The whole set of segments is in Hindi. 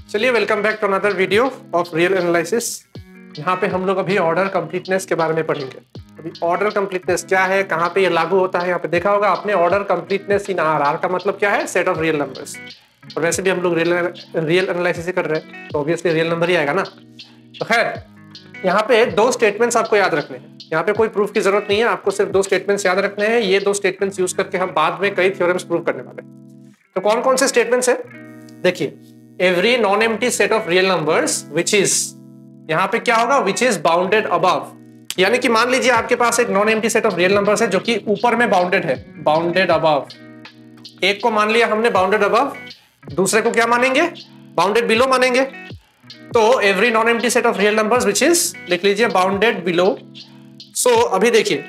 चलिए welcome back to another video of real analysis. यहाँ पे हम लोग अभी ऑर्डर कंप्लीटनेस के बारे में पढ़ेंगे। अभी ऑर्डर कंप्लीटनेस क्या है, कहाँ पे ये लागू होता है, यहाँ पे देखा होगा आपने order completeness in R. R का मतलब क्या है? Set of real numbers. और वैसे भी हम लोग रियल एनालिसिस ही कर रहे हैं तो ऑब्वियसली रियल नंबर ही आएगा ना। तो खैर यहाँ पे दो स्टेटमेंट्स आपको याद रखने हैं। यहाँ पे कोई प्रूफ की जरूरत नहीं है, आपको सिर्फ दो स्टेटमेंट्स याद रखने हैं। ये दो स्टेटमेंट्स यूज करके हम बाद में कई थ्योरम्स प्रूव करने वाले हैं। तो कौन कौन से स्टेटमेंट्स है देखिए। Every non empty set of real numbers which is, यहाँ पे क्या होगा, विच इज बाउंडेड अबव। यानी कि मान लीजिए आपके पास एक non empty set of real numbers है जो कि ऊपर में बाउंडेड है, बाउंडेड अबव। एक को मान लिया हमने बाउंडेड अबव, दूसरे को क्या मानेंगे? बाउंडेड बिलो मानेंगे। तो every non empty set of real numbers which is, लिख लीजिए बाउंडेड बिलो। सो अभी देखिए,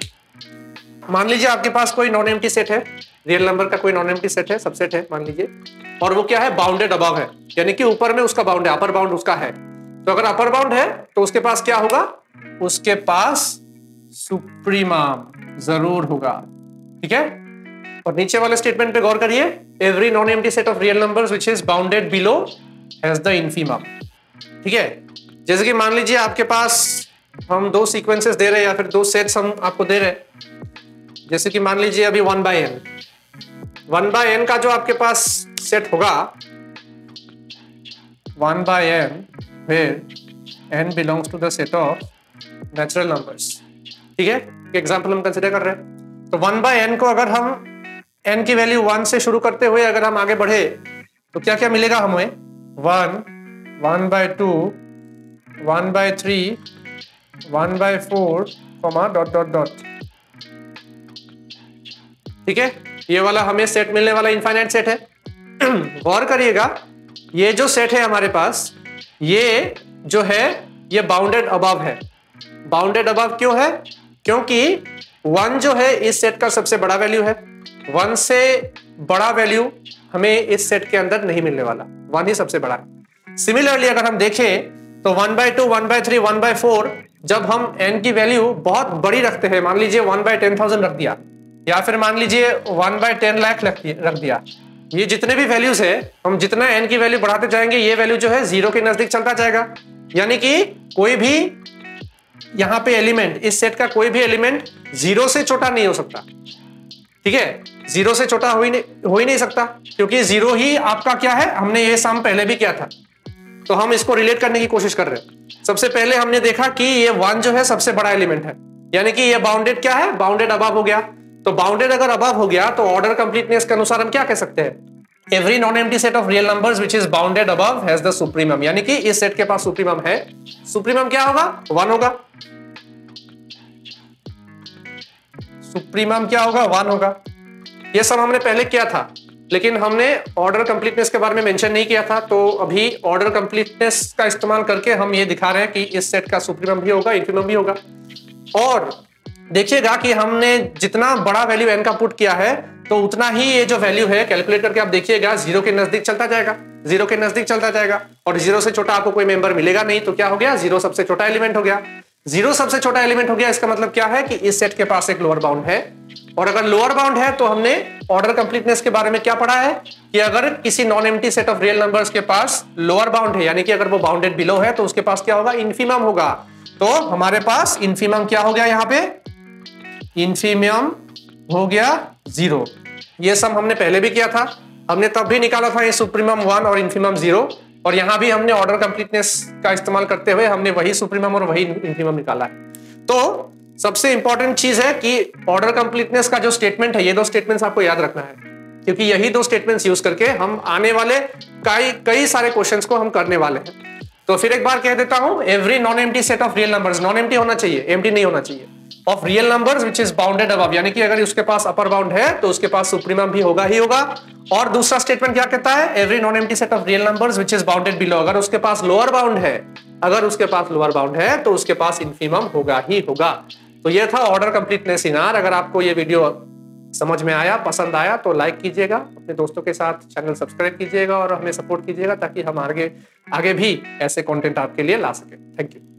मान लीजिए आपके पास कोई नॉन एम्प्टी सेट है, रियल नंबर का कोई नॉन एम्प्टी सेट है, सबसेट है मान लीजिए, और वो क्या है? बाउंडेड अबव है, यानी कि ऊपर में उसका बाउंड है, अपर बाउंड उसका है। तो अगर अपर बाउंड है तो उसके पास क्या होगा? उसके पास सुप्रीमम जरूर होगा, ठीक है। और नीचे वाले स्टेटमेंट पे गौर करिए, every non empty set of real numbers which is bounded below has the infimum, ठीक है। जैसे कि मान लीजिए आपके पास हम दो सीक्वेंसेस दे रहे हैं या फिर दो सेट्स हम आपको दे रहे हैं। जैसे कि मान लीजिए अभी 1/n का जो आपके पास सेट होगा 1/n where n belongs to the set of natural numbers, ठीक है। एग्जांपल हम कंसीडर कर रहे हैं। तो 1/n को अगर हम n की वैल्यू 1 से शुरू करते हुए अगर हम आगे बढ़े तो क्या क्या मिलेगा हमें? 1, 1/2, 1/3, 1/4, डॉट डॉट डॉट, ठीक है। ये वाला हमें सेट मिलने वाला इनफाइनाइट सेट है। गौर करिएगा, ये जो सेट है हमारे पास, ये जो है ये बाउंडेड अबव है। बाउंडेड अबव क्यों है? क्योंकि 1 जो है इस सेट का सबसे बड़ा वैल्यू है। 1 से बड़ा वैल्यू हमें इस सेट के अंदर नहीं मिलने वाला, 1 ही सबसे बड़ा है। सिमिलरली अगर हम देखें तो 1/2, 1/3, 1/4 जब हम n की वैल्यू बहुत बड़ी रखते हैं, मान लीजिए 1/10,000 रख दिया या फिर मान लीजिए 1/10 लाख रख दिया, ये जितने भी वैल्यूज है, हम जितना n की वैल्यू बढ़ाते जाएंगे ये वैल्यू जो है 0 के नजदीक चलता जाएगा। यानी कि कोई भी यहां पे एलिमेंट, इस सेट का कोई भी एलिमेंट 0 से छोटा नहीं हो सकता, ठीक है। 0 से छोटा हो ही नहीं सकता, क्योंकि 0 ही आपका क्या है, हमने ये सम पहले भी किया था। तो हम इसको रिलेट करने की कोशिश कर रहे हैं। सबसे पहले हमने देखा कि ये 1 जो है सबसे बड़ा एलिमेंट है, यानी कि ये बाउंडेड क्या है? बाउंडेड अबव हो गया। तो बाउंडेड अगर अबव हो गया तो ऑर्डर कंप्लीटनेस के अनुसार हम क्या कह सकते हैं? Every non empty set of real numbers which is bounded above has the supremum, यानी कि इस सेट के पास सुप्रीमम है। सुप्रीमम क्या होगा? 1 होगा। सुप्रीमम क्या होगा? 1 होगा। ये सब हमने पहले किया था, लेकिन हमने ऑर्डर कंप्लीटनेस के बारे में मेंशन नहीं किया था। तो अभी ऑर्डर कंप्लीटनेस का इस्तेमाल करके हम ये दिखा रहे हैं कि इस सेट का सुप्रीमम भी होगा, इन्फीमम भी होगा। और देखिएगा कि हमने जितना बड़ा वैल्यू n का पुट किया है तो उतना ही ये जो वैल्यू है कैलकुलेट करके आप देखिएगा 0 के नजदीक चलता जाएगा, 0 के नजदीक चलता जाएगा। और 0 से छोटा आपको कोई मेंबर मिलेगा नहीं, तो क्या हो गया? 0 सबसे छोटा एलिमेंट हो गया। 0 सबसे छोटा एलिमेंट हो गया, इसका मतलब क्या है कि इस सेट के पास एक लोअर बाउंड है। और अगर लोअर बाउंड है तो हमने ऑर्डर कंप्लीटनेस के बारे में क्या पढ़ा है कि अगर किसी non empty set of real numbers के पास लोअर बाउंड है, यानी कि अगर वो बाउंडेड बिलो है, तो उसके पास क्या होगा? इन्फीमम होगा। तो हमारे पास इन्फीमम क्या हो गया? यहाँ पे इन्फीमम हो गया 0। ये सब हमने पहले भी किया था, हमने तब भी निकाला था ये सुप्रीमम 1 और इन्फीमम 0। और यहां भी हमने ऑर्डर कंप्लीटनेस का इस्तेमाल करते हुए हमने वही सुप्रीमम और वही इन्फीमम निकाला है। तो सबसे इंपॉर्टेंट चीज है कि ऑर्डर कंप्लीटनेस का जो स्टेटमेंट है, ये दो स्टेटमेंट्स आपको याद रखना है, क्योंकि यही दो स्टेटमेंट्स यूज करके हम आने वाले कई सारे क्वेश्चंस को हम करने वाले हैं। तो फिर एक बार कह देता हूं, every non empty set of real numbers, non empty होना चाहिए, एम्प्टी नहीं होना चाहिए, of real numbers which is bounded above, यानी कि अगर उसके पास अपर बाउंड है तो उसके पास सुप्रीमम भी होगा ही होगा। और दूसरा स्टेटमेंट क्या कहता है? Every non empty set of real numbers which is bounded below, अगर उसके पास लोअर बाउंड है, अगर उसके पास लोअर बाउंड है तो उसके पास इन्फीमम होगा ही होगा। तो ये था ऑर्डर कंप्लीटनेस इन आर। अगर आपको ये वीडियो समझ में आया, पसंद आया तो लाइक कीजिएगा, अपने दोस्तों के साथ चैनल सब्सक्राइब कीजिएगा और हमें सपोर्ट कीजिएगा ताकि हम आगे भी ऐसे कंटेंट आपके लिए ला सके। Thank you.